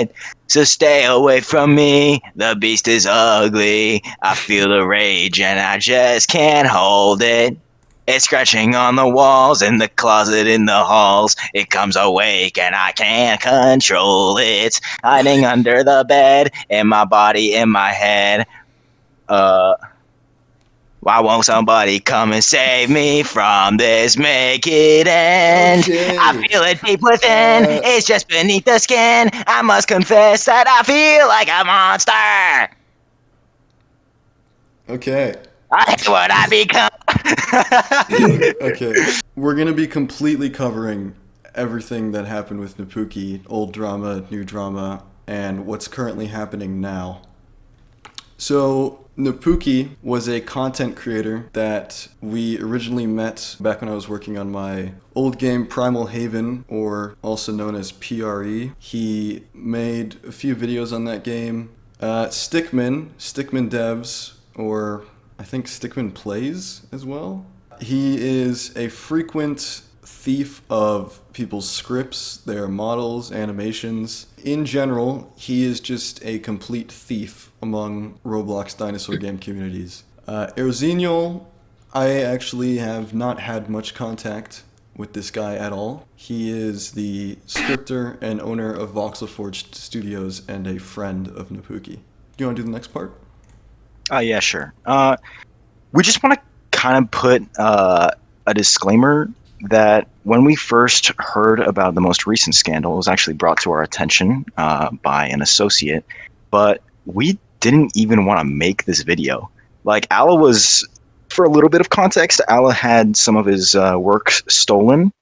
it. So stay away from me, the beast is ugly. I feel the rage and I just can't hold it. It's scratching on the walls, in the closet, in the halls. It comes awake and I can't control it. Hiding under the bed, in my body, in my head. Uh, why won't somebody come and save me from this? Make it end. I Okay. feel it deep within. Uh, It's just beneath the skin. I must confess that I feel like a monster. okay. I hate what I become. Okay. We're gonna be completely covering everything that happened with Napookeeeee, old drama, new drama, and what's currently happening now. So Napookeeeee was a content creator that we originally met back when I was working on my old game Primal Haven, or also known as PRE. He made a few videos on that game. Stickman Devs, or I think Stickman Plays as well. He is a frequent thief of people's scripts, their models, animations. In general, he is just a complete thief among Roblox dinosaur game communities. Erzinio, I actually have not had much contact with this guy at all. He is the scripter and owner of VoxelForge Studios and a friend of Napookeeeee. Do you want to do the next part? Yeah, sure. We just want to kind of put a disclaimer that when we first heard about the most recent scandal, it was actually brought to our attention by an associate, but we didn't even want to make this video. Like, Ala was, for a little bit of context, Ala had some of his work stolen,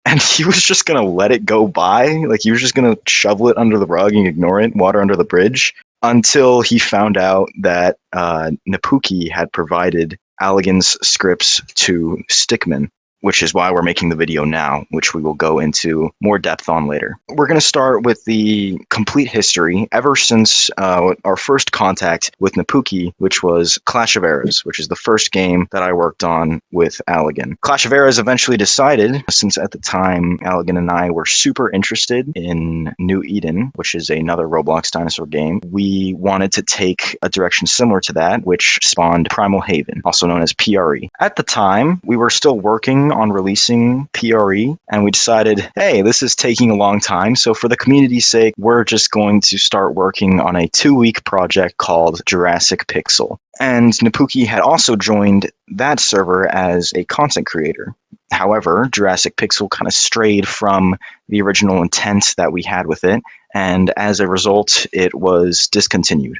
and he was just going to let it go by. Like, he was just going to shovel it under the rug and ignore it, water under the bridge, until he found out that Napookeeeee had provided Allegan's scripts to Stickman, which is why we're making the video now, which we will go into more depth on later. We're going to start with the complete history ever since our first contact with Napookeeeee, which was Clash of Eras, which is the first game that I worked on with Allegan. Clash of Eras eventually decided, since at the time Allegan and I were super interested in New Eden, which is another Roblox dinosaur game, we wanted to take a direction similar to that, which spawned Primal Haven, also known as PRE. At the time, we were still working on releasing PRE, and we decided, hey, this is taking a long time, so for the community's sake, we're just going to start working on a 2-week project called Jurassic Pixel. And Napookeeeee had also joined that server as a content creator. However, Jurassic Pixel kind of strayed from the original intent that we had with it, and as a result, it was discontinued.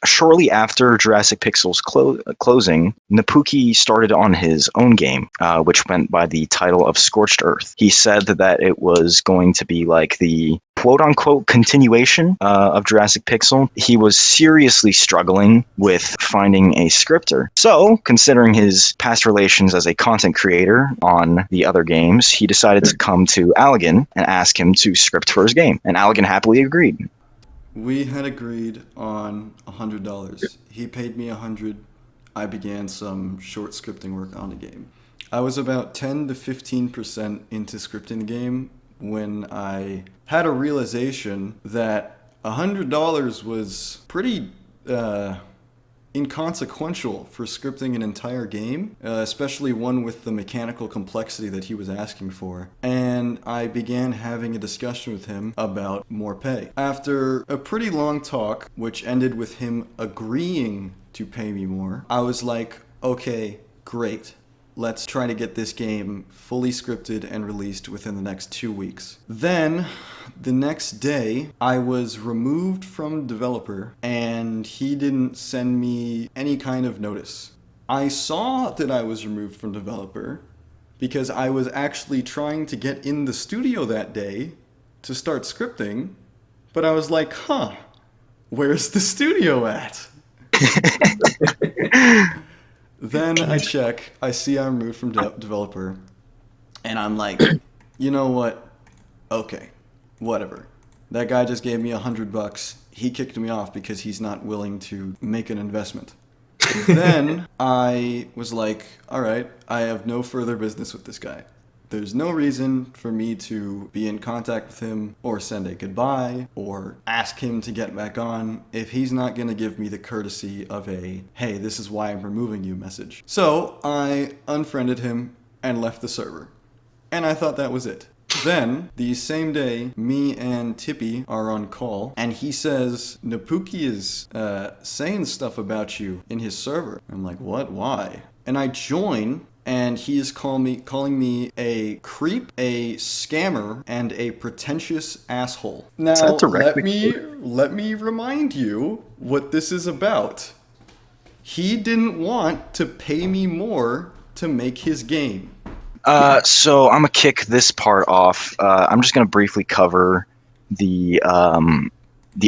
Shortly after Jurassic Pixel's closing, Napookeeeee started on his own game, which went by the title of Scorched Earth. He said that it was going to be like the quote-unquote continuation of Jurassic Pixel. He was seriously struggling with finding a scripter. So, considering his past relations as a content creator on the other games, he decided to come to Allegan and ask him to script for his game. And Allegan happily agreed. We had agreed on $100. He paid me $100. I began some short scripting work on the game. I was about 10 to 15% into scripting the game when I had a realization that $100 was pretty inconsequential for scripting an entire game, especially one with the mechanical complexity that he was asking for. And I began having a discussion with him about more pay. After a pretty long talk, which ended with him agreeing to pay me more, I was like, okay, great. Let's try to get this game fully scripted and released within the next 2 weeks. Then, the next day, I was removed from developer and he didn't send me any kind of notice. I saw that I was removed from developer because I was actually trying to get in the studio that day to start scripting, but I was like, where's the studio at? Then I check, I see I'm removed from developer, and I'm like, you know what? Okay, whatever. That guy just gave me $100. He kicked me off because he's not willing to make an investment. Then I was like, all right, I have no further business with this guy. There's no reason for me to be in contact with him or send a goodbye or ask him to get back on if he's not going to give me the courtesy of a, hey, this is why I'm removing you message. So I unfriended him and left the server. And I thought that was it. Then, the same day, me and Tippy are on call, and he says, Napookeeeee is saying stuff about you in his server. I'm like, what? Why? And I join, and he is calling me a creep, a scammer, and a pretentious asshole. Now, let me remind you what this is about. He didn't want to pay me more to make his game. So I'm gonna kick this part off. I'm just gonna briefly cover the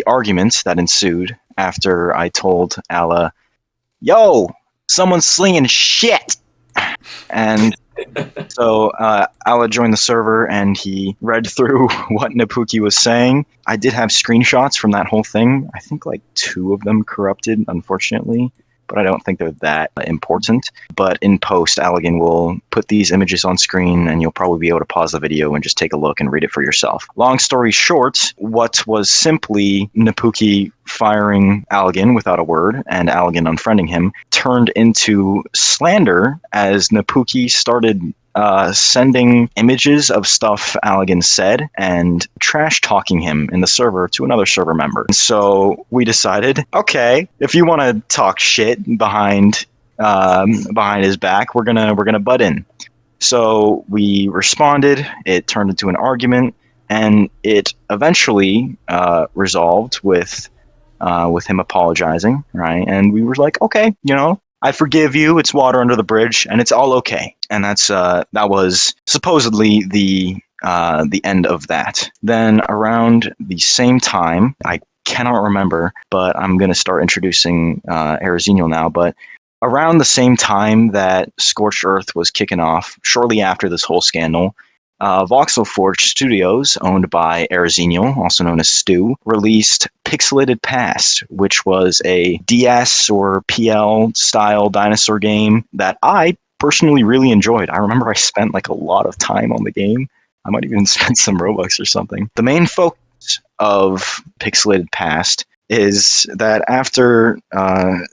arguments that ensued after I told Alla, "Yo, someone's slinging shit," and so Alla joined the server and he read through what Napookeeeee was saying. I did have screenshots from that whole thing. I think like 2 of them corrupted, unfortunately, but I don't think they're that important. But in post, Allegan will put these images on screen and you'll probably be able to pause the video and just take a look and read it for yourself. Long story short, what was simply Napookeeeee firing Allegan without a word and Allegan unfriending him turned into slander as Napookeeeee started sending images of stuff Allegan said and trash talking him in the server to another server member. So we decided, okay, if you want to talk shit behind his back, we're gonna butt in. So we responded. It turned into an argument, and it eventually resolved with him apologizing, right? And we were like, okay, I forgive you. It's water under the bridge, and it's all okay. And that was supposedly the end of that. Then around the same time, I cannot remember, but I'm going to start introducing Arizino now. But around the same time that Scorched Earth was kicking off, shortly after this whole scandal, Voxel Forge Studios, owned by Arizino, also known as Stu, released Pixelated Past, which was a DS or PL style dinosaur game that I personally really enjoyed. I remember I spent like a lot of time on the game. I might even spend some Robux or something. The main focus of Pixelated Past is that after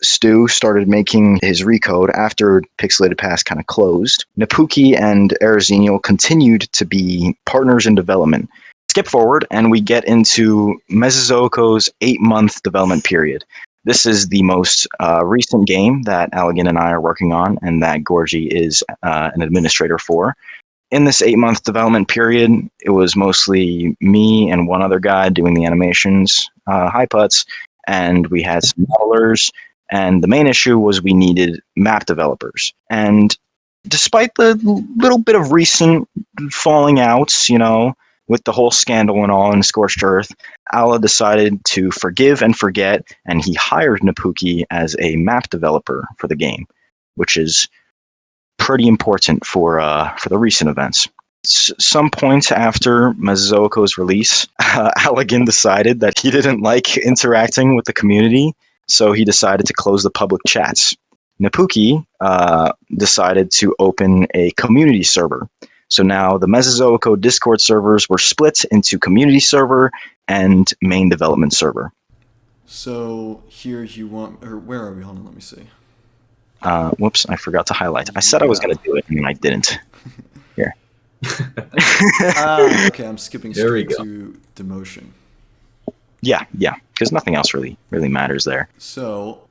Stu started making his recode, after Pixelated Past kind of closed, Napookeeeee and Arizino continued to be partners in development. Skip forward, and we get into Mesozoico's 8-month development period. This is the most recent game that Allegan and I are working on, and that Gorgie is an administrator for. In this 8-month development period, it was mostly me and one other guy doing the animations, hi putts, and we had some modelers, and the main issue was we needed map developers. And despite the little bit of recent falling outs, with the whole scandal and all in Scorched Earth, Alla decided to forgive and forget, and he hired Napookeeeee as a map developer for the game, which is pretty important for the recent events. Some point after Mesozoico's release, Allegan decided that he didn't like interacting with the community, so he decided to close the public chats. Napookeeeee decided to open a community server. So now the Mesozoico Discord servers were split into community server and main development server. So here you want, or where are we? Hold on, let me see. Whoops, I forgot to highlight. I said I was going to do it, and I didn't. Here. Okay, I'm skipping straight to demotion. Yeah, because nothing else really matters there. So,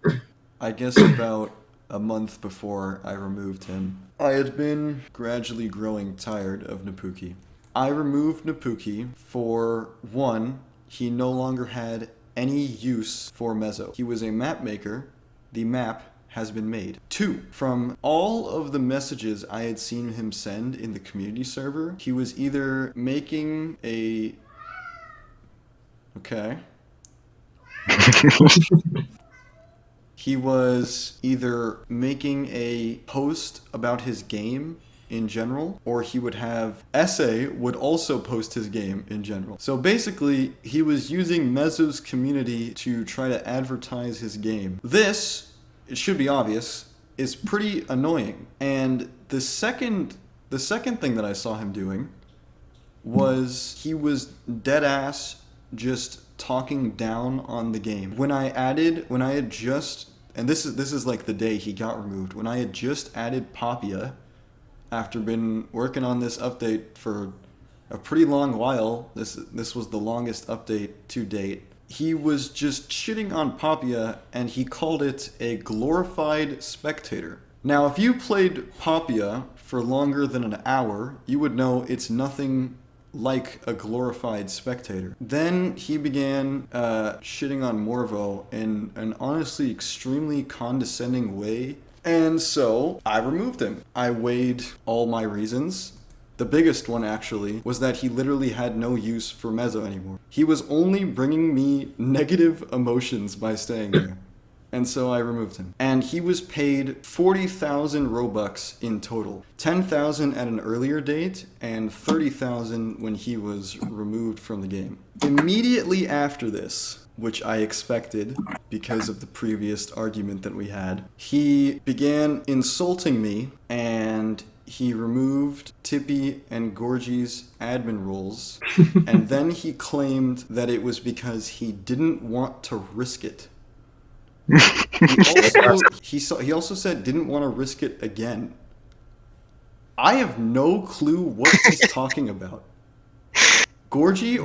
I guess about a month before I removed him, I had been gradually growing tired of Napookeeeee. I removed Napookeeeee for, one, he no longer had any use for Meso. He was a map maker. The map has been made. 2, from all of the messages I had seen him send in the community server, he was either making a... Okay. He was either making a post about his game in general, or he would have Essay would also post his game in general. So basically, he was using Meso's community to try to advertise his game. This, it should be obvious, is pretty annoying. And the second The second thing that I saw him doing was he was dead ass just talking down on the game. When I had just, and this is like the day he got removed. When I had just added Papia, after been working on this update for a pretty long while, this was the longest update to date. He was just shitting on Papia, and he called it a glorified spectator. Now, if you played Papia for longer than an hour, you would know it's nothing like a glorified spectator. Then he began shitting on Morvo in an honestly extremely condescending way, and so I removed him. I weighed all my reasons. The biggest one, actually, was that he literally had no use for Mezzo anymore. He was only bringing me negative emotions by staying there. And so I removed him. And he was paid 40,000 Robux in total. 10,000 at an earlier date, and 30,000 when he was removed from the game. Immediately after this, which I expected because of the previous argument that we had, he began insulting me, and he removed Tippy and Gorgie's admin roles, and then he claimed that it was because he didn't want to risk it. He also said didn't want to risk it again. I have no clue what he's talking about. Gorgie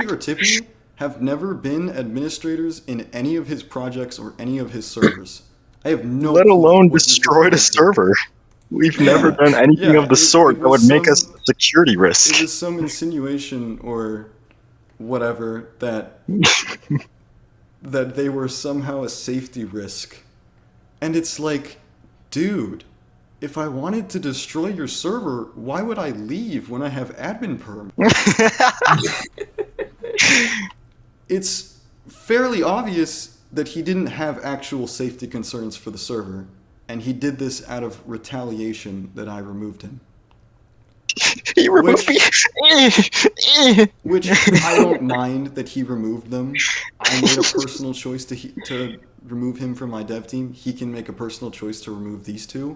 or Tippy have never been administrators in any of his projects or any of his servers. I have no Let clue alone what he's destroyed a referring to. server. We've never done anything of the sort that would make us a security It risk. was some insinuation or whatever that they were somehow a safety risk. And it's like, dude, if I wanted to destroy your server, why would I leave when I have admin perm? It's fairly obvious that he didn't have actual safety concerns for the server, and he did this out of retaliation that I removed him. He removed me. Which I don't mind that he removed them. I made a personal choice to remove him from my dev team. He can make a personal choice to remove these two.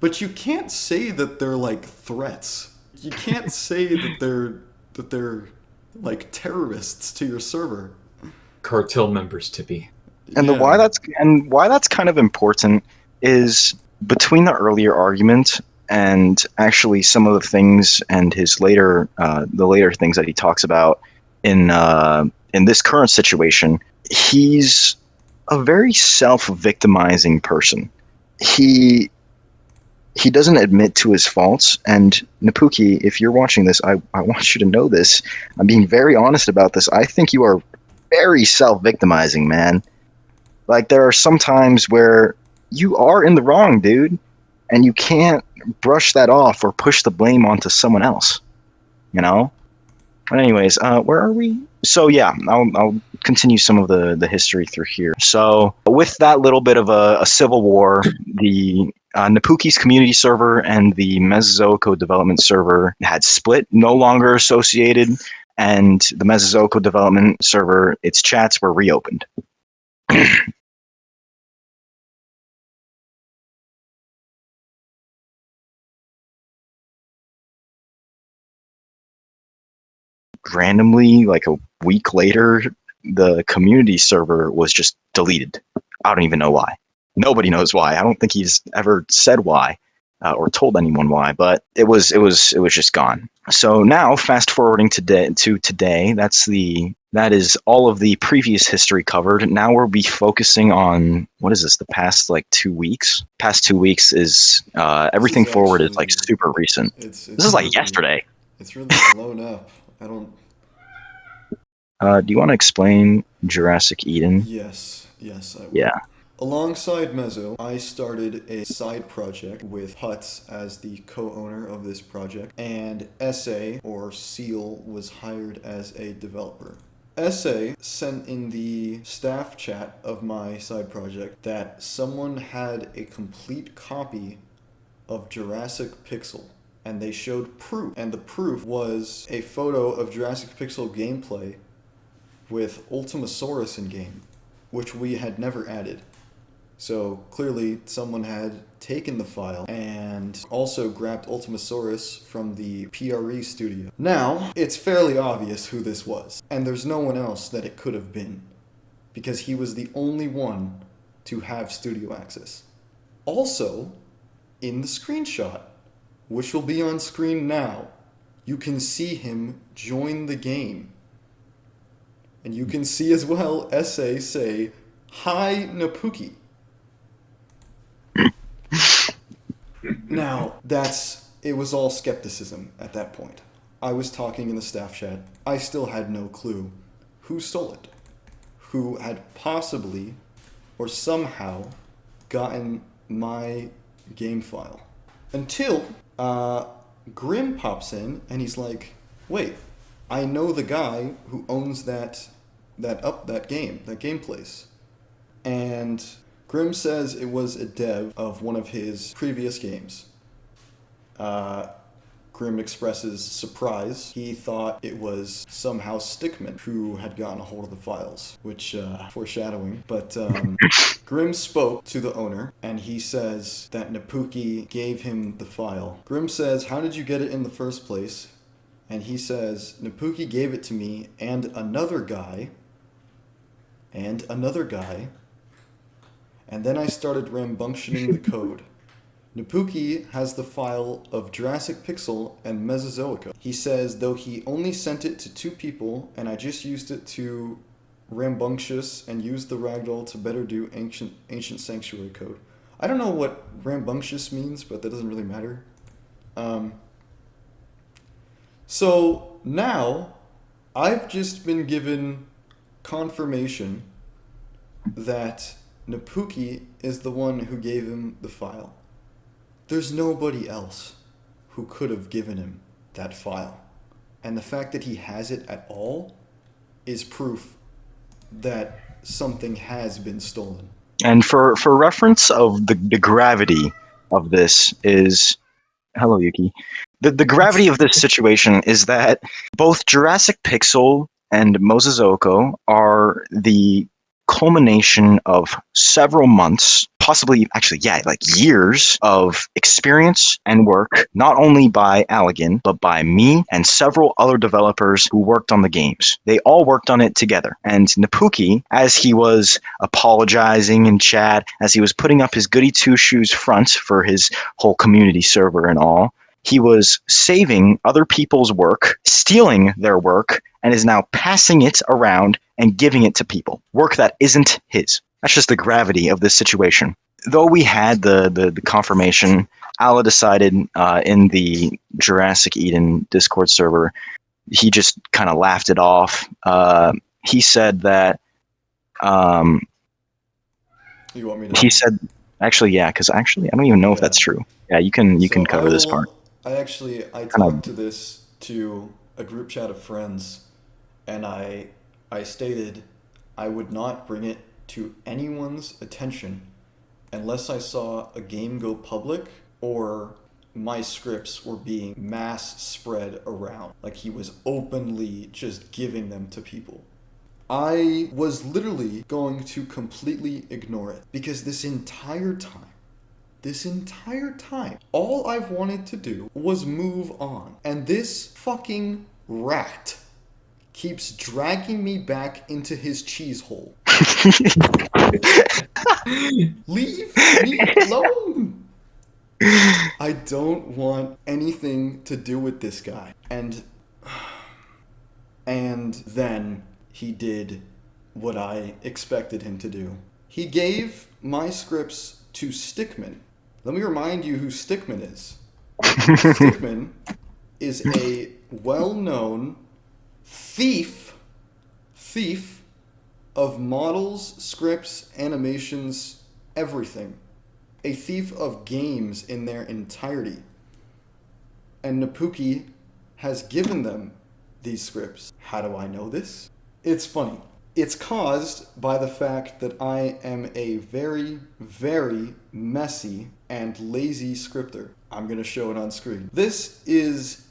But you can't say that they're like threats. You can't say that they're like terrorists to your server. Cartel members, Tippy. And why that's kind of important is between the earlier argument and actually some of the things and his later the later things that he talks about in this current situation, he's a very self-victimizing person. He doesn't admit to his faults, and Napookeeeeee, if you're watching this, I want you to know this. I'm being very honest about this. I think you are very self-victimizing, man. Like, there are some times where you are in the wrong, dude, and you can't brush that off or push the blame onto someone else, you know? But anyways, where are we? So yeah, I'll continue some of the history through here. So with that little bit of a civil war, the Napookeeeee's community server and the Mesozoico development server had split, no longer associated, and the Mesozoico development server, its chats were reopened. Randomly, like a week later, the community server was just deleted. I don't even know why. Nobody knows why. I don't think he's ever said why or told anyone why, but it was just gone. So now, fast forwarding to today, that is all of the previous history covered. Now we'll be focusing on, what is this, the past like 2 weeks? Past 2 weeks is everything forward is like super recent. This is like yesterday. It's really blown up. I don't. Do you want to explain Jurassic Eden? Yes, I will. Yeah. Alongside Mezzo, I started a side project with Hutz as the co-owner of this project, and SA, or Seal, was hired as a developer. SA sent in the staff chat of my side project that someone had a complete copy of Jurassic Pixel, and they showed proof, and the proof was a photo of Jurassic Pixel gameplay with Ultimasaurus in game, which we had never added. So clearly someone had taken the file and also grabbed Ultimasaurus from the PRE studio. Now, it's fairly obvious who this was, and there's no one else that it could have been, because he was the only one to have studio access. Also, in the screenshot, which will be on screen now, you can see him join the game. And you can see as well SA say, "Hi, Napookeeeee." Now, it was all skepticism at that point. I was talking in the staff chat. I still had no clue who stole it, who had possibly or somehow gotten my game file. Until Grim pops in and he's like, "Wait, I know the guy who owns that game place." And Grim says it was a dev of one of his previous games. Grim expresses surprise. He thought it was somehow Stickman who had gotten a hold of the files, which, foreshadowing. But Grim spoke to the owner, and he says that Napookeeeeee gave him the file. Grim says, "How did you get it in the first place?" And he says, "Napookeeeee gave it to me and another guy, and then I started rambunctioning the code. Napookeeeeee has the file of Jurassic Pixel and Mesozoica. He says, though he only sent it to 2 people, and I just used it to rambunctious and used the ragdoll to better do ancient sanctuary code." I don't know what rambunctious means, but that doesn't really matter. So now I've just been given confirmation that Napookeeeee is the one who gave him the file. There's nobody else who could have given him that file. And the fact that he has it at all is proof that something has been stolen. And for reference of the gravity of this is, hello Yuki. The gravity of this situation is that both Jurassic Pixel and Mosazoco are the culmination of several months, possibly actually, like years of experience and work, not only by Allegan, but by me and several other developers who worked on the games. They all worked on it together. And Napookeeeee, as he was apologizing in chat, as he was putting up his goody two-shoes front for his whole community server and all, he was saving other people's work, stealing their work, and is now passing it around and giving it to people. Work that isn't his. That's just the gravity of this situation. Though we had the confirmation, Allah decided in the Jurassic Eden Discord server, he just kind of laughed it off. He said that... You want me to... He said... Actually, yeah, because actually, I don't even know if that's true. Yeah, you can cover this part. I talked to this to a group chat of friends, and I stated I would not bring it to anyone's attention unless I saw a game go public or my scripts were being mass spread around. Like he was openly just giving them to people. I was literally going to completely ignore it because this entire time, all I've wanted to do was move on. And this fucking rat keeps dragging me back into his cheese hole. Leave me alone! I don't want anything to do with this guy. And then he did what I expected him to do. He gave my scripts to Stickman. Let me remind you who Stickman is. Stickman is a well-known thief of models, scripts, animations, everything. A thief of games in their entirety. And Napookeeeee has given them these scripts. How do I know this? It's funny. It's caused by the fact that I am a very, very messy and lazy scripter. I'm going to show it on screen. This is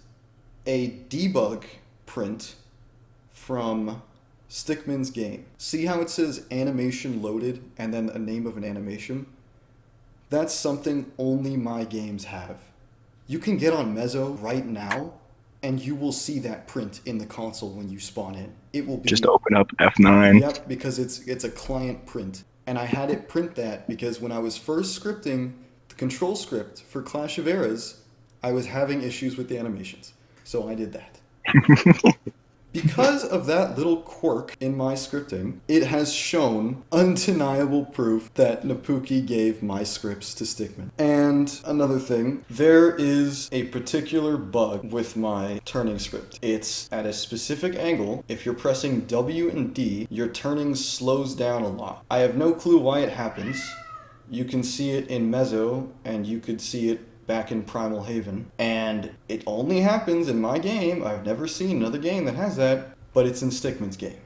a debug print from Stickman's game. See how it says animation loaded and then a name of an animation? That's something only my games have. You can get on Mezzo right now, and you will see that print in the console when you spawn in. It will be... Just open up F9. Yep, because it's a client print. And I had it print that because when I was first scripting the control script for Clash of Eras, I was having issues with the animations. So I did that. Because of that little quirk in my scripting, it has shown undeniable proof that Napookeeeee gave my scripts to Stickman. And another thing, there is a particular bug with my turning script. It's at a specific angle. If you're pressing W and D, your turning slows down a lot. I have no clue why it happens. You can see it in Mezzo, and you could see it back in Primal Haven, and it only happens in my game. I've never seen another game that has that, but it's in Stickman's game.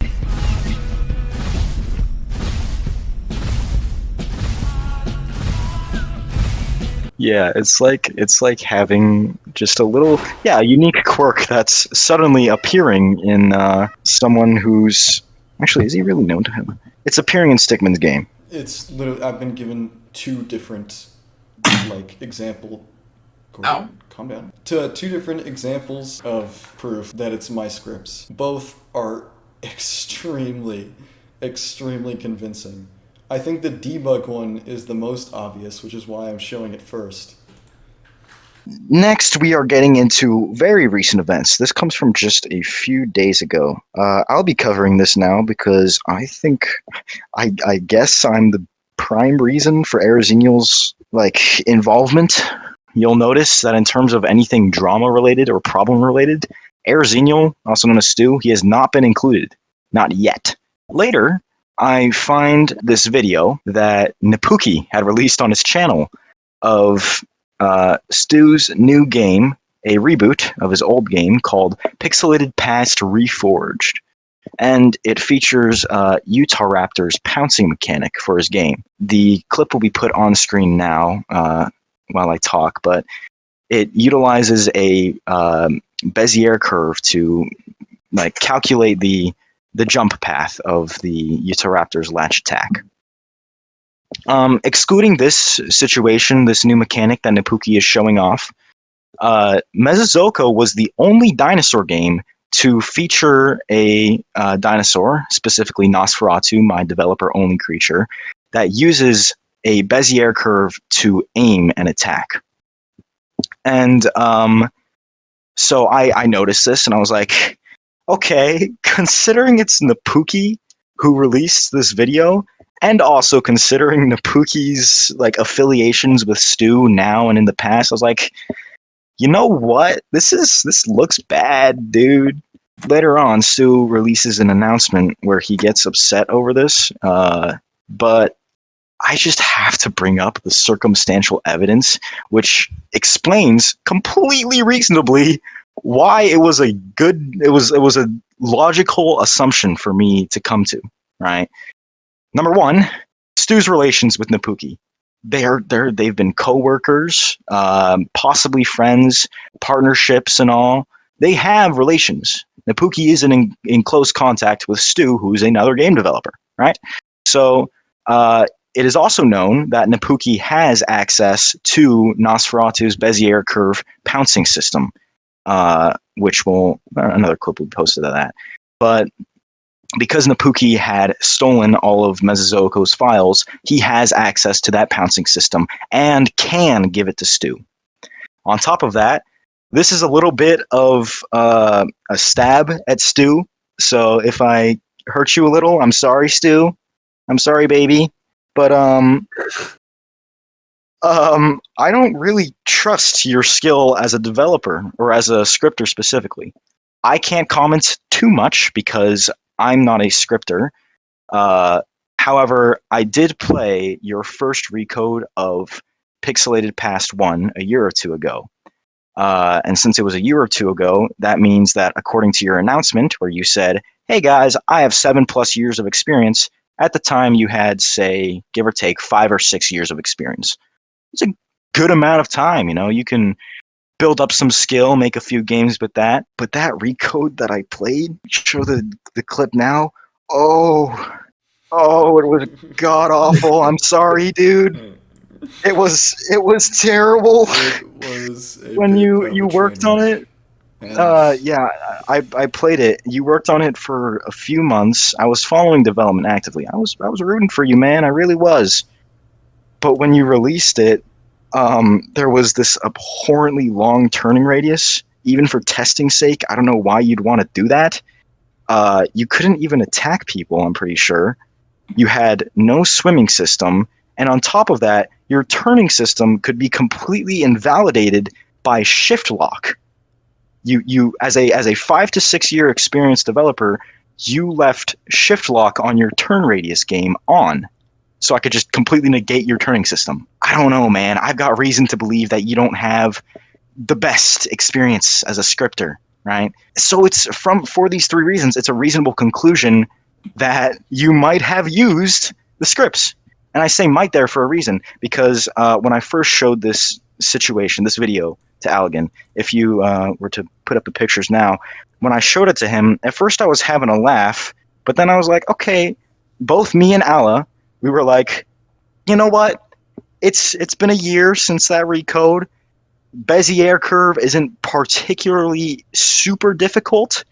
Yeah, it's like having just a little, unique quirk that's suddenly appearing in someone who's actually, is he really known to him? It's appearing in Stickman's game. It's literally, I've been given two different example. Ow. Calm down. To two different examples of proof that it's my scripts. Both are extremely convincing. I think the debug one is the most obvious, which is why I'm showing it first. Next, we are getting into very recent events. This comes from just a few days ago. I'll be covering this now because I think, I guess I'm the prime reason for Arizinial's involvement. You'll notice that in terms of anything drama-related or problem-related, Arizinial, also known as Stu, he has not been included. Not yet. Later, I find this video that Napookeeeee had released on his channel of Stu's new game, a reboot of his old game called Pixelated Past Reforged. And it features Utah Raptors' pouncing mechanic for his game. The clip will be put on screen now while I talk, but it utilizes a Bezier curve to calculate the jump path of the Utah Raptors' latch attack. Excluding this situation, this new mechanic that Napookeeeee is showing off, Mesozoica was the only dinosaur game to feature a dinosaur, specifically Nosferatu, my developer-only creature, that uses a Bezier curve to aim and attack. And so I noticed this, and I was like, okay, considering it's Napookeeeee who released this video, and also considering Napookeeee's affiliations with Stu now and in the past, I was like, you know what? This looks bad, dude. Later on, Stu releases an announcement where he gets upset over this, but I just have to bring up the circumstantial evidence, which explains completely reasonably why it was a logical assumption for me to come to, right? Number one, Stu's relations with Napookeeeee. They've been co-workers, possibly friends, partnerships and all. They have relations. Napookeeeee is in close contact with Stu, who's another game developer, right? So it is also known that Napookeeeee has access to Nosferatu's Bezier curve pouncing system, which another clip will be posted of that. But because Napookeeeee had stolen all of Mesozoica's files, he has access to that pouncing system and can give it to Stu. On top of that, this is a little bit of a stab at Stu. So if I hurt you a little, I'm sorry, Stu. I'm sorry, baby. But I don't really trust your skill as a developer or as a scripter specifically. I can't comment too much because I'm not a scripter. However, I did play your first recode of Pixelated Past 1 a year or two ago. And since it was a year or two ago, that means that according to your announcement where you said, hey guys, I have 7+ years of experience, at the time you had, say, give or take 5 or 6 years of experience. It's a good amount of time, you can build up some skill, make a few games with that. But that recode that I played, show the clip now, Oh, oh, it was god awful. I'm sorry, dude. It was terrible It was a when bit you of you a train worked on wreck. it. And Yeah, I played it. You worked on it for a few months. I was following development actively. I was rooting for you, man. I really was. But when you released it, there was this abhorrently long turning radius. Even for testing sake, I don't know why you'd want to do that. You couldn't even attack people, I'm pretty sure. You had no swimming system, and on top of that, your turning system could be completely invalidated by shift lock. You as a 5 to 6 year experienced developer, you left shift lock on your turn radius game on, so I could just completely negate your turning system. I don't know, man. I've got reason to believe that you don't have the best experience as a scripter, right? So it's from for these three reasons, it's a reasonable conclusion that you might have used the scripts. And I say might there for a reason because when I first showed this situation, this video to Allegan, if you were to put up the pictures now, when I showed it to him, at first I was having a laugh, but then I was like, okay, both me and Alla, we were like, you know what? It's been a year since that recode. Bezier curve isn't particularly super difficult,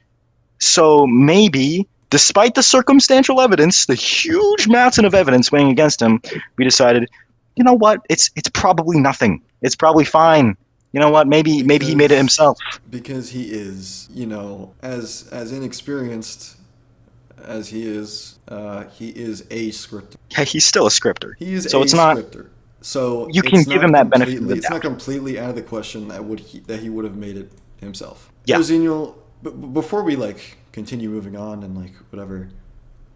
so maybe, despite the circumstantial evidence, the huge mountain of evidence weighing against him, we decided, you know what? It's probably nothing. It's probably fine. You know what? Maybe he made it because himself. because he is, as inexperienced as he is a scripter. Yeah, he's still a scripter, He is so a it's not. scripter. So You can give him that benefit of the it's not doubt. completely out of the question that he would have made it himself. Yeah. Ozenial, before we continue moving on and whatever,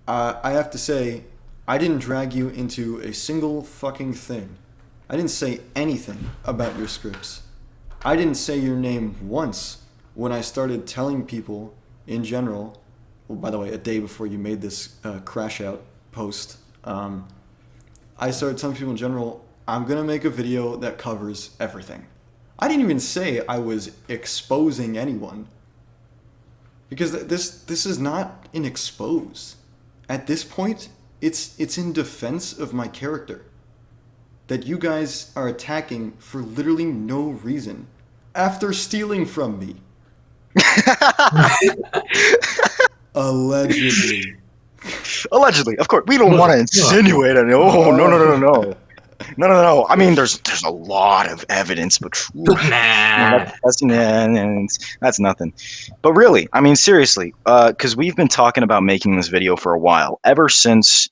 I have to say I didn't drag you into a single fucking thing. I didn't say anything about your scripts. I didn't say your name once when I started telling people in general. Well, by the way, a day before you made this crash out post, I started telling people in general, I'm going to make a video that covers everything. I didn't even say I was exposing anyone. Because this is not an expose. At this point, it's in defense of my character. That you guys are attacking for literally no reason. After stealing from me. Allegedly. Allegedly, of course, we don't want to insinuate it. Oh no, no, no, no, no. No, no, no. I mean, there's a lot of evidence, but Nah. that's nothing. But really, I mean, seriously, because we've been talking about making this video for a while, ever since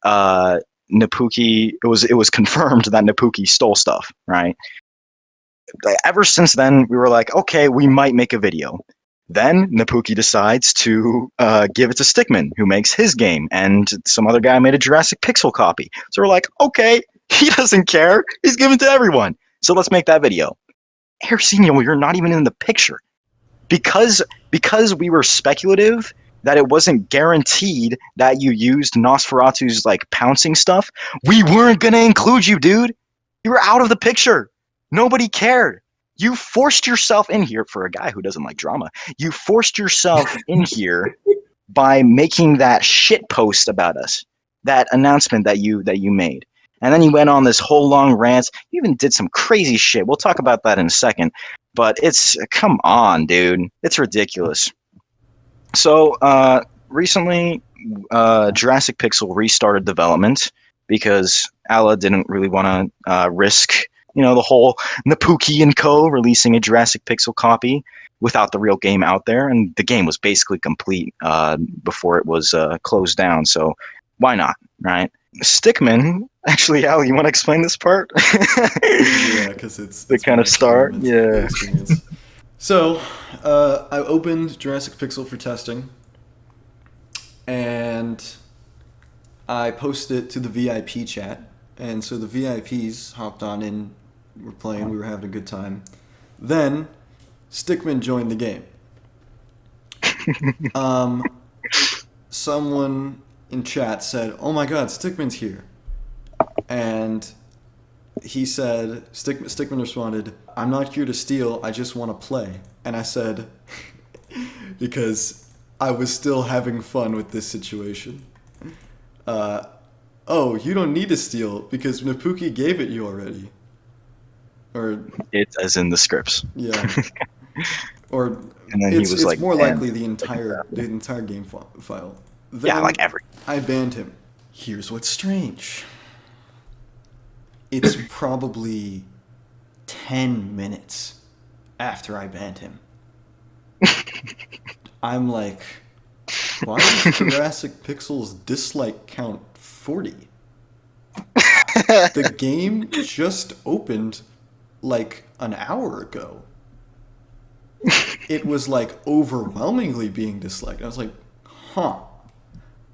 Napookeeeee. It was confirmed that Napookeeeeee stole stuff, right? Ever since then, we were like, okay, we might make a video. Then Napookeeeeee decides to give it to Stickman, who makes his game, and some other guy made a Jurassic Pixel copy. So we're like, okay, he doesn't care. He's giving to everyone. So let's make that video. Hersenio, you're not even in the picture. Because we were speculative that it wasn't guaranteed that you used Nosferatu's pouncing stuff, we weren't gonna include you, dude. You were out of the picture. Nobody cared. You forced yourself in here for a guy who doesn't like drama. You forced yourself in here by making that shit post about us, that announcement that you made. And then you went on this whole long rant. You even did some crazy shit. We'll talk about that in a second. But come on, dude. It's ridiculous. So recently, Jurassic Pixel restarted development because Alla didn't really want to risk, the whole Napookeeeee and Co. releasing a Jurassic Pixel copy without the real game out there, and the game was basically complete before it was closed down. So why not, right? Stickman, actually, Al, you want to explain this part? Yeah, because it's The kind my of start, experience. So, I opened Jurassic Pixel for testing, and I posted it to the VIP chat, and so the VIPs hopped on in, we're playing, we were having a good time. Then, Stickman joined the game. Someone in chat said, "Oh my god, Stickman's here." And he said, Stickman responded, "I'm not here to steal, I just want to play." And I said, because I was still having fun with this situation. Oh, you don't need to steal because Napookeeeee gave it you already. Or It's as in the scripts. yeah, or And then he it's was it's like, more man, likely the like entire game file. yeah, like Then every. I banned him. Here's what's strange. It's probably 10 minutes after I banned him. I'm like, why is Jurassic Pixel's dislike count 40? The game just opened like an hour ago. It was like overwhelmingly being disliked. I was like, huh.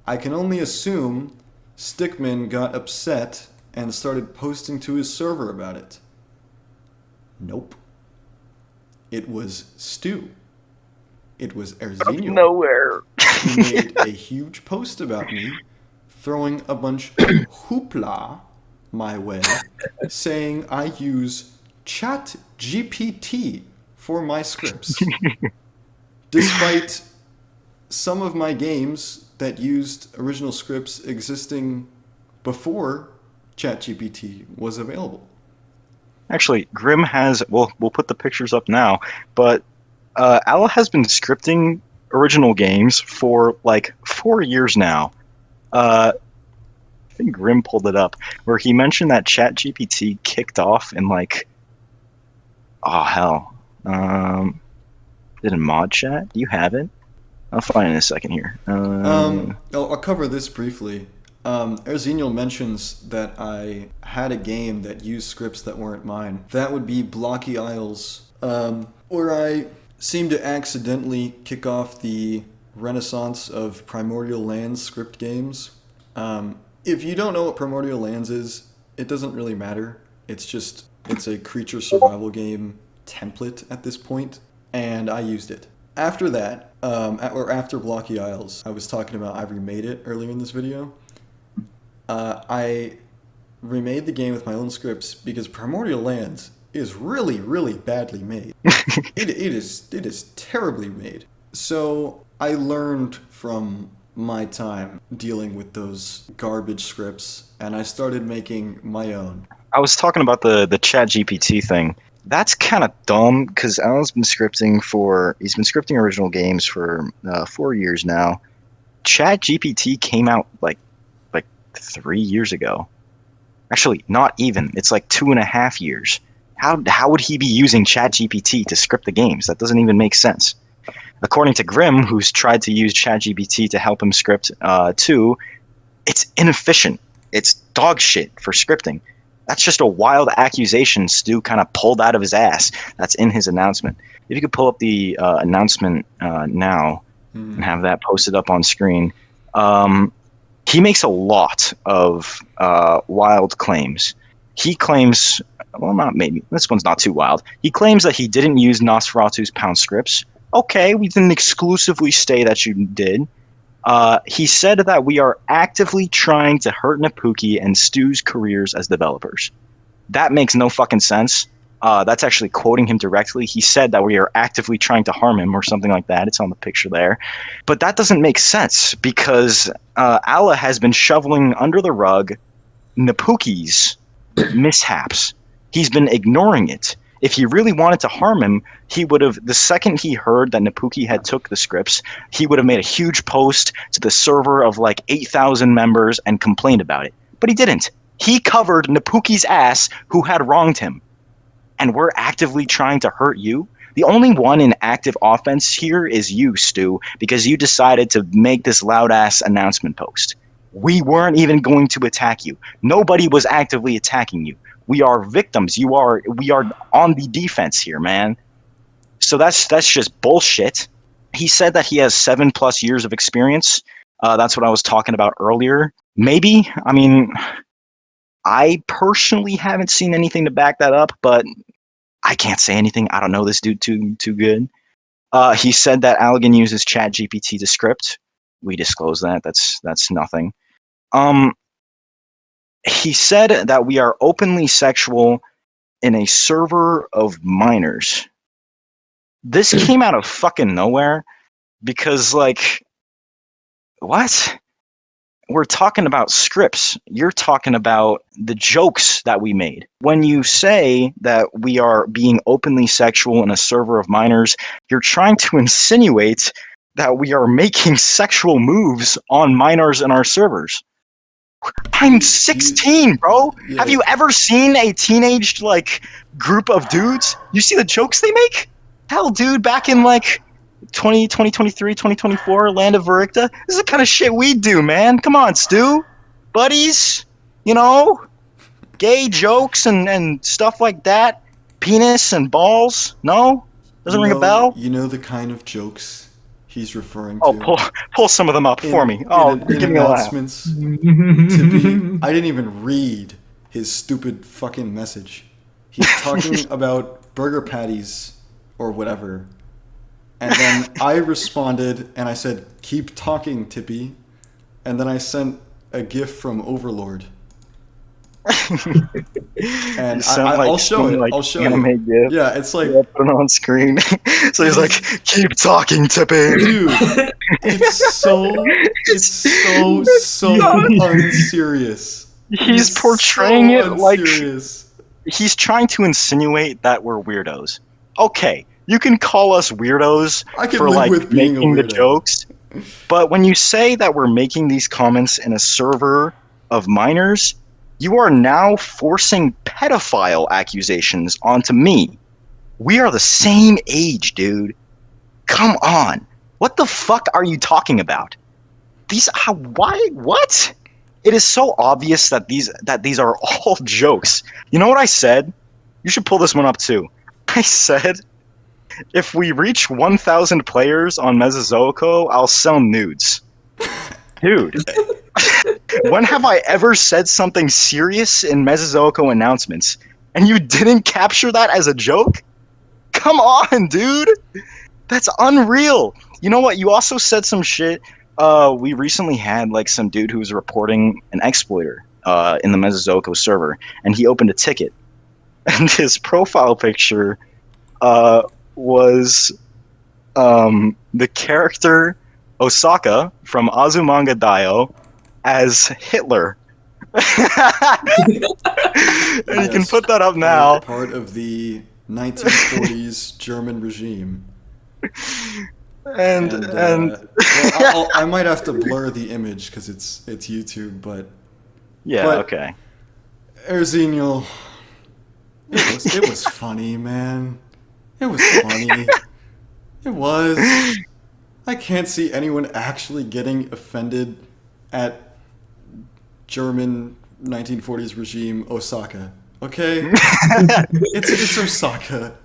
I can only assume Stickmin got upset and started posting to his server about it. Nope. It was Stu. It was Erzinio Nowhere. who made a huge post about me, throwing a bunch of hoopla my way, saying I use Chat GPT for my scripts, despite some of my games that used original scripts existing before ChatGPT was available. Actually, Grim has. We'll put the pictures up now, but Ala has been scripting original games for like 4 years now. I think Grim pulled it up, where he mentioned that ChatGPT kicked off in like, oh hell, did in mod chat? Do you have it? I'll find it in a second here. I'll cover this briefly. Erzinio mentions that I had a game that used scripts that weren't mine. That would be Blocky Isles, where I seemed to accidentally kick off the renaissance of Primordial Lands script games. If you don't know what Primordial Lands is, it doesn't really matter. It's a creature survival game template at this point, and I used it. After that, after Blocky Isles, I was talking about I remade it earlier in this video. I remade the game with my own scripts because Primordial Lands is really, really badly made. It is terribly made. So I learned from my time dealing with those garbage scripts, and I started making my own. I was talking about the Chat GPT thing. That's kind of dumb because Alan's been scripting he's been scripting original games for 4 years now. Chat GPT came out like 3 years ago. Actually, not even. It's like 2.5 years. How would he be using Chat GPT to script the games? That doesn't even make sense. According to Grim, who's tried to use Chat GPT to help him script too, it's inefficient. It's dog shit for scripting. That's just a wild accusation Stu kind of pulled out of his ass. That's in his announcement. If you could pull up the announcement now and have that posted up on screen. He makes a lot of wild claims. He claims, well, not maybe, this one's not too wild. He claims that he didn't use Nosferatu's pound scripts. Okay, we didn't exclusively say that you did. He said that we are actively trying to hurt Napookeeeee and Stu's careers as developers. That makes no fucking sense. That's actually quoting him directly. He said that we are actively trying to harm him or something like that. It's on the picture there. But that doesn't make sense because Ala has been shoveling under the rug Napookeeee's mishaps. He's been ignoring it. If he really wanted to harm him, he would have, the second he heard that Napookeeeee had took the scripts, he would have made a huge post to the server of like 8,000 members and complained about it. But he didn't. He covered Napookeeee's ass who had wronged him. And we're actively trying to hurt you? The only one in active offense here is you, Stu, because you decided to make this loud-ass announcement post. We weren't even going to attack you. Nobody was actively attacking you. We are victims. We are on the defense here, man. So that's just bullshit. He said that he has 7+ years of experience. That's what I was talking about earlier. Maybe. I mean, I personally haven't seen anything to back that up, but I can't say anything. I don't know this dude too good. He said that Allegan uses ChatGPT to script. We disclose that. That's nothing. He said that we are openly sexual in a server of minors. This came out of fucking nowhere. because like what? We're talking about scripts. You're talking about the jokes that we made. When you say that we are being openly sexual in a server of minors, you're trying to insinuate that we are making sexual moves on minors in our servers. I'm Do you, 16, bro. Have yeah, you ever seen a teenage like group of dudes? You see the jokes they make? Hell, dude, back in like 2023, 2024, Land of Varicta, this is the kind of shit we do, man. Come on, Stu. Buddies, you know, gay jokes and stuff like that. Penis and balls. No? Doesn't ring a bell? you know the kind of jokes he's referring Oh, to pull some of them up for me. in Oh, in give me a laugh. announcements. Tippy, I didn't even read his stupid fucking message. He's talking about burger patties or whatever. And then I responded and I said, "Keep talking, Tippy." And then I sent a GIF from Overlord. You And sent I'll like show some it. like I'll show you. anime gif. Yeah, it's like, Yeah, put it on screen. So he's like, "Keep talking, Tippy." dude, it's so unserious. It He's is portraying so it like unserious. he's trying to insinuate that we're weirdos. Okay, you can call us weirdos I can for live like with being a making the weirdo. jokes, but when you say that we're making these comments in a server of minors, you are now forcing pedophile accusations onto me. We are the same age, dude. Come on. What the fuck are you talking about? Why what? It is so obvious that these are all jokes. You know what I said? You should pull this one up too. I said if we reach 1,000 players on Mesozoico, I'll sell nudes. Dude, when have I ever said something serious in Mesozoico announcements and you didn't capture that as a joke? Come on, dude. That's unreal. You know what? You also said some shit. We recently had like some dude who was reporting an exploiter in the Mesozoico server, and he opened a ticket, and his profile picture was the character Osaka from Azumanga Daioh as Hitler. And you can Yes, put that up now. part of the 1940s German regime. And And well, I might have to blur the image because it's YouTube, but yeah, but okay. Erzinio, it was funny, man. It was funny. It was. I can't see anyone actually getting offended at German 1940s regime Osaka. Okay, it's Osaka.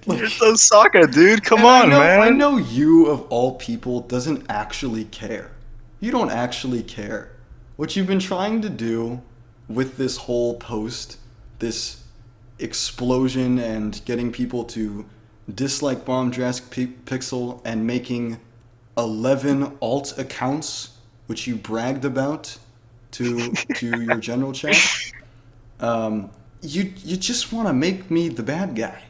Like, It's Osaka, dude. Come and on, I man. know you of all people doesn't actually care. You don't actually care. What you've been trying to do with this whole post, this explosion and getting people to dislike Bomb Jurassic Pixel and making 11 alt accounts, which you bragged about to your general chat. You just want to make me the bad guy,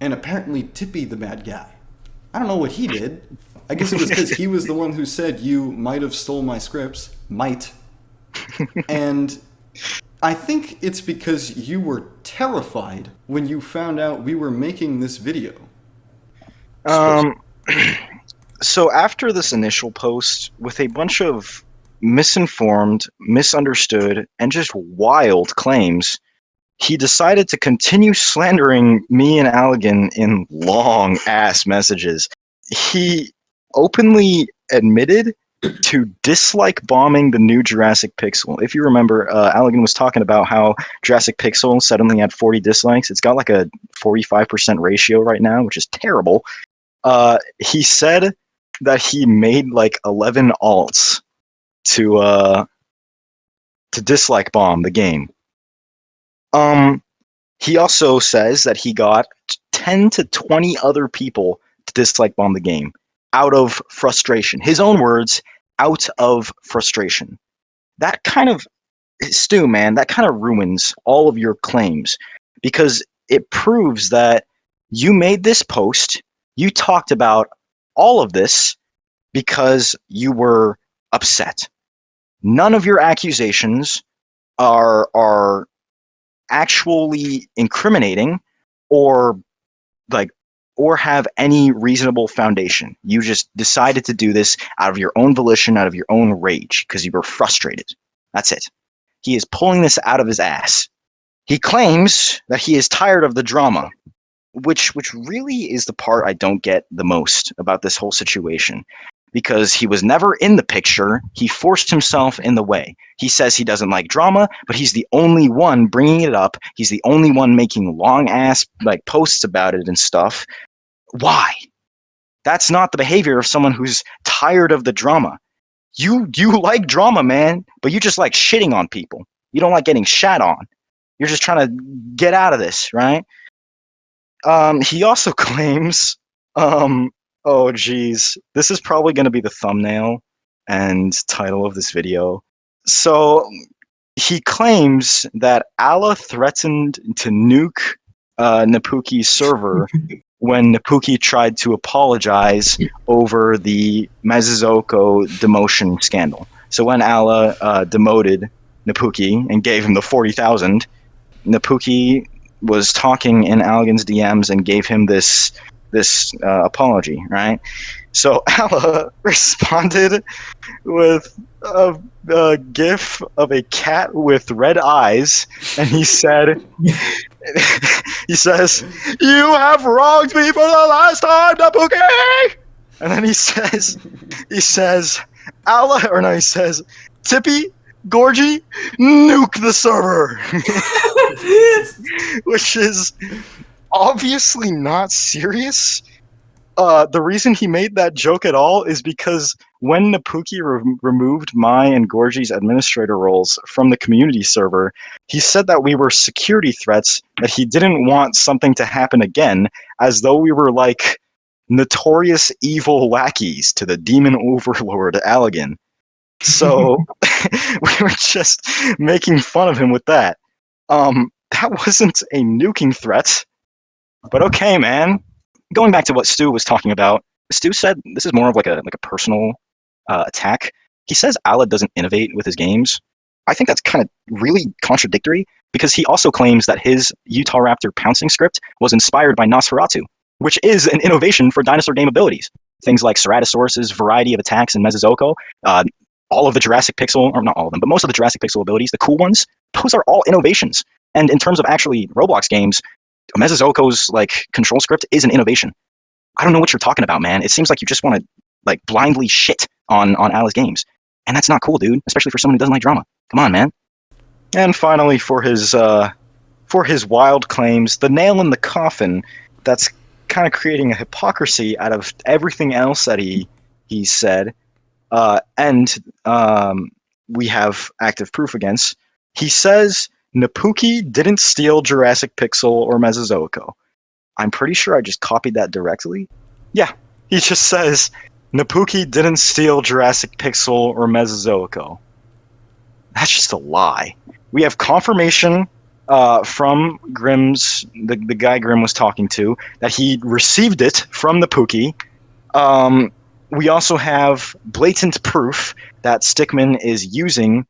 and apparently Tippy the bad guy. I don't know what he did. I guess it was because he was the one who said you might have stole my scripts. Might. And I think it's because you were terrified when you found out we were making this video. Um, so after this initial post, with a bunch of misinformed, misunderstood, and just wild claims, he decided to continue slandering me and Allegan in long ass messages. He openly admitted to dislike bombing the new Jurassic Pixel. If you remember, Allegan was talking about how Jurassic Pixel suddenly had 40 dislikes. It's got like a 45% ratio right now, which is terrible. He said that he made like 11 alts to dislike bomb the game. He also says that he got 10 to 20 other people to dislike bomb the game out of frustration. His own words, out of frustration. That kind of, Stu, man, that kind of ruins all of your claims because it proves that you made this post, you talked about all of this, because you were upset. None of your accusations are actually incriminating or like or have any reasonable foundation. You just decided to do this out of your own volition, out of your own rage, because you were frustrated. That's it. He is pulling this out of his ass. He claims that he is tired of the drama, which really is the part I don't get the most about this whole situation. Because he was never in the picture, he forced himself in the way. He says he doesn't like drama, but he's the only one bringing it up. He's the only one making long ass like posts about it and stuff. Why? That's not the behavior of someone who's tired of the drama. You like drama, man, but you just like shitting on people. You don't like getting shat on. You're just trying to get out of this, right? He also claims, oh geez, this is probably going to be the thumbnail and title of this video. So he claims that Allah threatened to nuke Napookeeeee's server when Napookeeeeee tried to apologize over the Mesozoico demotion scandal. So when Allah demoted Napookeeeeee and gave him the 40,000, Napookeeeeee was talking in Allegan's DMs and gave him this apology, right? So Allah responded with a gif of a cat with red eyes, and he said, he says, "You have wronged me for the last time, Napookeeeeee!" And then he says, Allah, or no, he says, "Tippy, Gorgie, nuke the server," which is obviously not serious. The reason he made that joke at all is because when Napookeeeeee removed my and Gorgie's administrator roles from the community server, he said that we were security threats, that he didn't want something to happen again, as though we were like notorious evil lackeys to the demon overlord Allegan. So we were just making fun of him with that. That wasn't a nuking threat, but okay, man. Going back to what Stu was talking about, Stu said this is more of like a personal attack. He says Allah doesn't innovate with his games. I think that's kind of really contradictory because he also claims that his Utah Raptor pouncing script was inspired by Nosferatu, which is an innovation for dinosaur game abilities. Things like Ceratosaurus's variety of attacks in Mesozoico, all of the Jurassic Pixel, or not all of them, but most of the Jurassic Pixel abilities, the cool ones, those are all innovations. And in terms of actually Roblox games, Mesozoico's like control script is an innovation. I don't know what you're talking about, man. It seems like you just want to like blindly shit on Alice games, and that's not cool, dude. Especially for someone who doesn't like drama. Come on, man. And finally, for his wild claims, the nail in the coffin. That's kind of creating a hypocrisy out of everything else that he said, and we have active proof against. He says Napookeeeeee didn't steal Jurassic Pixel or Mesozoico. I'm pretty sure I just copied that directly. Yeah, he just says Napookeeeeee didn't steal Jurassic Pixel or Mesozoico. That's just a lie. We have confirmation from Grimm's, the guy Grimm was talking to, that he received it from Napookeeeeee. We also have blatant proof that Stickman is using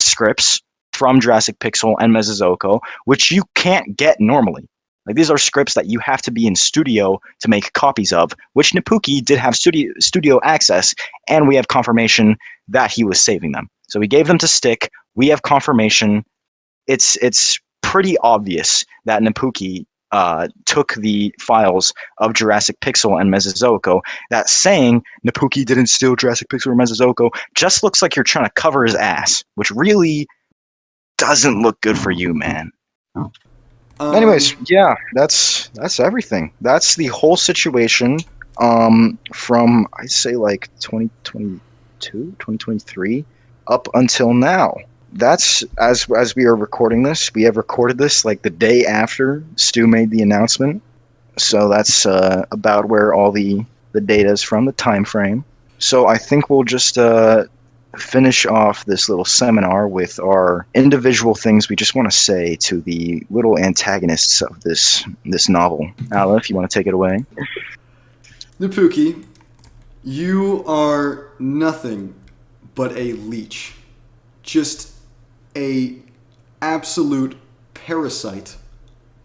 scripts from Jurassic Pixel and Mesozoico, which you can't get normally. Like, these are scripts that you have to be in studio to make copies of, which Napookeeeeee did have studio access, and we have confirmation that he was saving them. So we gave them to Stick. We have confirmation. It's pretty obvious that Napookeeeeee took the files of Jurassic Pixel and Mesozoico. That saying Napookeeeeee didn't steal Jurassic Pixel or Mesozoico just looks like you're trying to cover his ass, which really doesn't look good for you, man. Anyways, yeah, that's everything. That's the whole situation from, I'd say, like 2022, 2023 up until now. That's as we are recording this. We have recorded this like the day after Stu made the announcement. So that's about where all the data is from, the time frame. So I think we'll just finish off this little seminar with our individual things we just want to say to the little antagonists of this novel. Ala, if you want to take it away. Napookeeeeee, You are nothing but a leech. Just a absolute parasite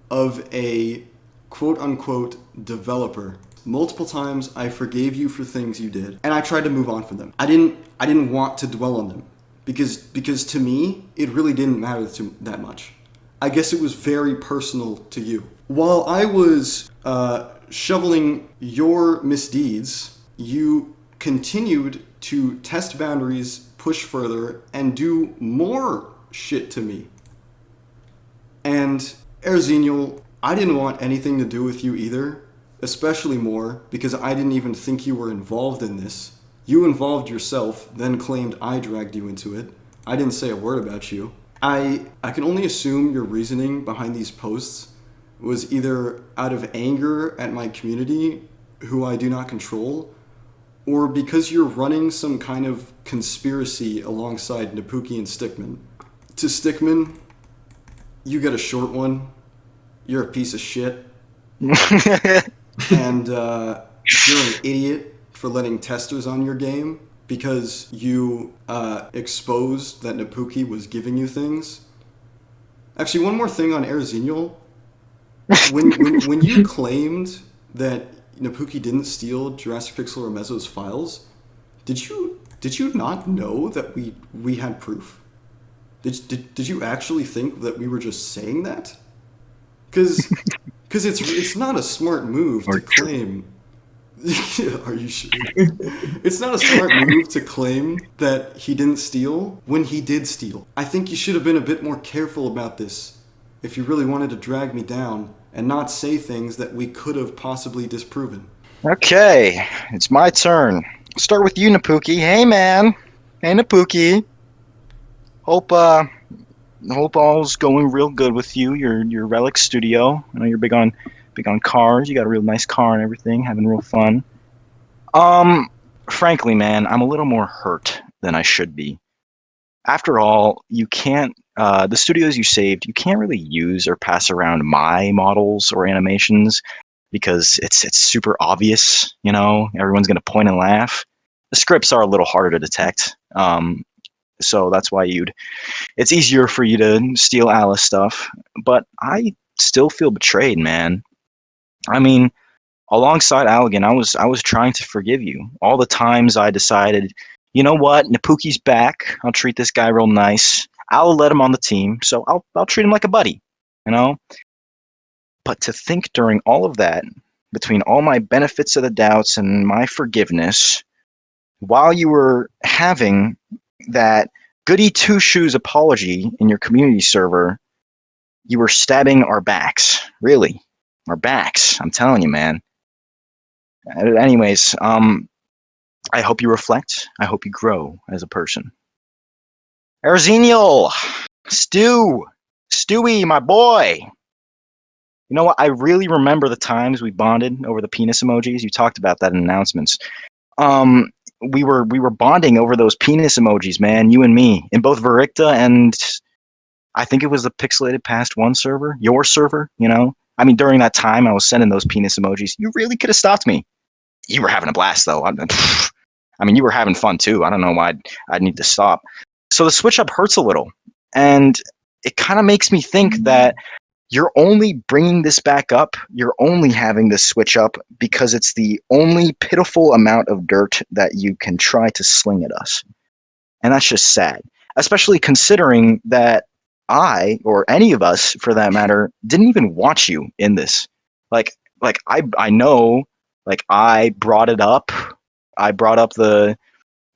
of a quote unquote developer. Multiple times I forgave you for things you did, and I tried to move on from them. I didn't want to dwell on them because to me it really didn't matter that much. I guess it was very personal to you. While I was shoveling your misdeeds, you continued to test boundaries, push further, and do more shit to me. And Erzenial, I didn't want anything to do with you either, especially more because I didn't even think you were involved in this. You involved yourself, then claimed I dragged you into it. I didn't say a word about you. I can only assume your reasoning behind these posts was either out of anger at my community, who I do not control, or because you're running some kind of conspiracy alongside Napookeeeee and Stickman. To Stickman, you get a short one. You're a piece of shit. And you're an idiot for letting testers on your game because you exposed that Napookeeeee was giving you things. Actually, one more thing on Erzenial. When you claimed that Napookeeeee didn't steal Jurassic Pixel or Mezzo's files, did you not know that we had proof? Did you actually think that we were just saying that? Because it's not a smart move to claim. Are you sure? It's not a smart move to claim that he didn't steal when he did steal. I think you should have been a bit more careful about this if you really wanted to drag me down and not say things that we could have possibly disproven. Okay, it's my turn. Start with you, Napookeeeee. Hey, man. Hey, Napookeeeee. Hope all's going real good with you. Your Relic Studio. I know you're big on cars. You got a real nice car and everything. Having real fun. Frankly, man, I'm a little more hurt than I should be. After all, you can't. The studios you saved, you can't really use or pass around my models or animations because it's super obvious. You know, everyone's gonna point and laugh. The scripts are a little harder to detect. So that's why it's easier for you to steal Alice stuff. But I still feel betrayed, man. I mean, alongside Allegan, I was trying to forgive you. All the times I decided, you know what, Napookeeeee's back. I'll treat this guy real nice. I'll let him on the team, so I'll treat him like a buddy, you know? But to think during all of that, between all my benefits of the doubts and my forgiveness, while you were having that goody two shoes apology in your community server, you were stabbing our backs. Really. Our backs. I'm telling you, man. Anyways, I hope you reflect. I hope you grow as a person. Erzenial! Stewie, my boy! You know what? I really remember the times we bonded over the penis emojis. You talked about that in announcements. We were bonding over those penis emojis, man. You and me in both Vericta and I think it was the Pixelated Past 1 server, your server. You know, I mean, during that time, I was sending those penis emojis. You really could have stopped me. You were having a blast, though. I mean, you were having fun too. I don't know why I'd need to stop. So the switch up hurts a little, and it kind of makes me think that you're only bringing this back up. You're only having this switch up because it's the only pitiful amount of dirt that you can try to sling at us. And that's just sad, especially considering that I, or any of us for that matter, didn't even want you in this. I know, like I brought it up. I brought up the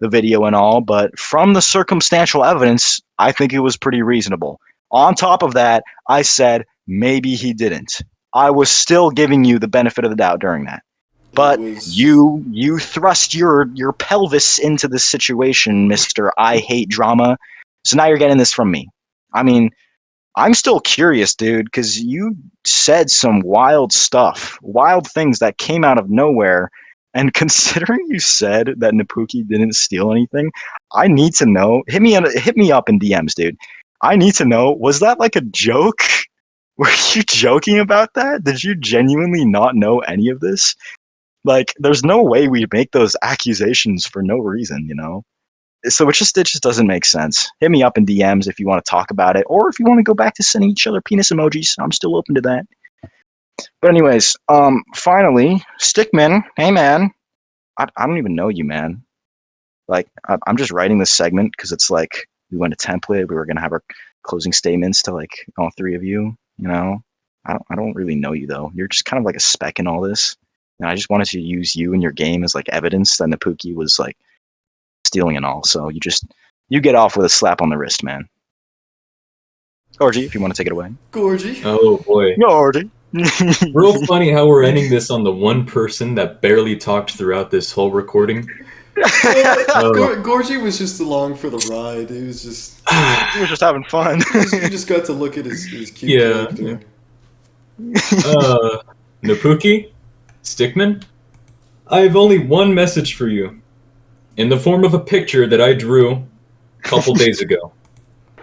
video and all, but from the circumstantial evidence, I think it was pretty reasonable. On top of that, I said maybe he didn't. I was still giving you the benefit of the doubt during that. But you thrust your pelvis into this situation, Mr. I hate drama. So now you're getting this from me. I mean, I'm still curious, dude, because you said some wild stuff, wild things that came out of nowhere. And considering you said that Napookeeeeee didn't steal anything, I need to know. Hit me up in DMs, dude. I need to know, was that like a joke? Were you joking about that? Did you genuinely not know any of this? Like, there's no way we make those accusations for no reason, you know? So it just doesn't make sense. Hit me up in DMs if you want to talk about it, or if you want to go back to sending each other penis emojis. I'm still open to that. But anyways, finally, Stickman, hey man, I don't even know you, man. Like, I'm just writing this segment because it's like we went a template. We were gonna have our closing statements to like all three of you. You know, I don't really know you though. You're just kind of like a speck in all this. And I just wanted to use you and your game as like evidence that Napookeeeee was like stealing and all. So you get off with a slap on the wrist, man. Gorgie, if you want to take it away. Gorgie. Oh boy. Gorgie. Real funny how we're ending this on the one person that barely talked throughout this whole recording. Gorgie was just along for the ride. He was just He was just having fun. you just got to look at his cute Yeah, character. Napookeeeeee, Stickman, I have only one message for you, in the form of a picture that I drew a couple days ago.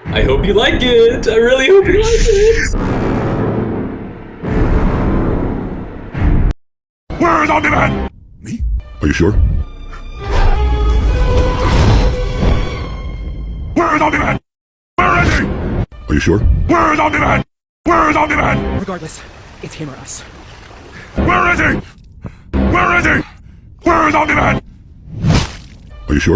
I hope you like it. I really hope you like it. Where is Omni-Man? Me? Are you sure? Where is Omni-Man? Where is he? Are you sure? Where is Omni-Man? Where is Omni-Man? Regardless, it's him or us. Where is he? Where is he? Where is Omni-Man? Are you sure?